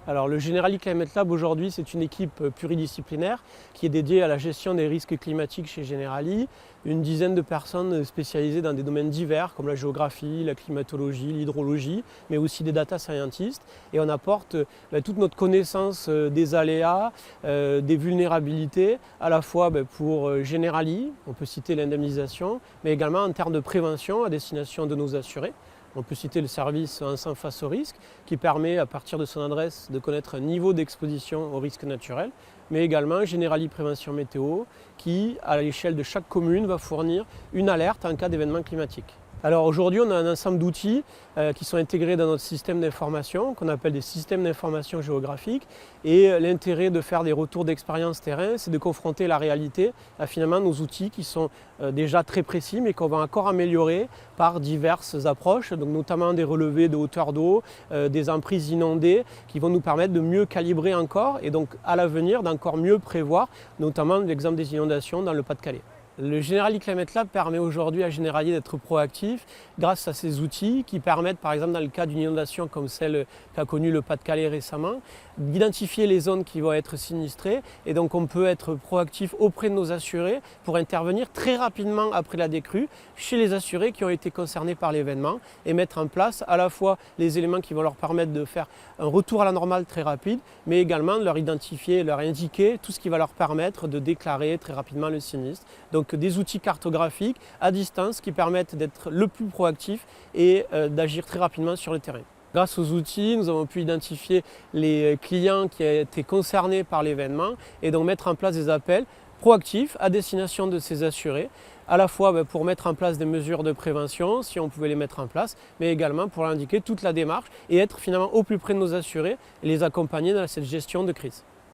Alors le Generali Climate Lab aujourd'hui, c'est une équipe pluridisciplinaire qui est dédiée à la gestion des risques climatiques chez Generali. Une dizaine de personnes spécialisées dans des domaines divers comme la géographie, la climatologie, l'hydrologie, mais aussi des data scientists. Et on apporte toute notre connaissance des aléas, des vulnérabilités, à la fois pour Generali, on peut citer l'indemnisation, mais également en termes de prévention à destination de nos assurés. On peut citer le service Ensemble face au risque qui permet à partir de son adresse de connaître un niveau d'exposition au risque naturel, mais également Generali Prévention Météo qui, à l'échelle de chaque commune, va fournir une alerte en cas d'événement climatique. Alors aujourd'hui, on a un ensemble d'outils qui sont intégrés dans notre système d'information, qu'on appelle des systèmes d'information géographique. Et l'intérêt de faire des retours d'expérience terrain, c'est de confronter la réalité à finalement nos outils qui sont déjà très précis, mais qu'on va encore améliorer par diverses approches, donc notamment des relevés de hauteur d'eau, des emprises inondées, qui vont nous permettre de mieux calibrer encore et donc à l'avenir d'encore mieux prévoir, notamment l'exemple des inondations dans le Pas-de-Calais. Le Generali Climate Lab permet aujourd'hui à Generali d'être proactif grâce à ces outils qui permettent, par exemple dans le cas d'une inondation comme celle qu'a connue le Pas-de-Calais récemment, d'identifier les zones qui vont être sinistrées et donc on peut être proactif auprès de nos assurés pour intervenir très rapidement après la décrue chez les assurés qui ont été concernés par l'événement et mettre en place à la fois les éléments qui vont leur permettre de faire un retour à la normale très rapide, mais également de leur identifier, leur indiquer tout ce qui va leur permettre de déclarer très rapidement le sinistre. Donc des outils cartographiques à distance qui permettent d'être le plus proactif et d'agir très rapidement sur le terrain. Grâce aux outils, nous avons pu identifier les clients qui étaient concernés par l'événement et donc mettre en place des appels proactifs à destination de ces assurés, à la fois pour mettre en place des mesures de prévention, si on pouvait les mettre en place, mais également pour indiquer toute la démarche et être finalement au plus près de nos assurés et les accompagner dans cette gestion de crise.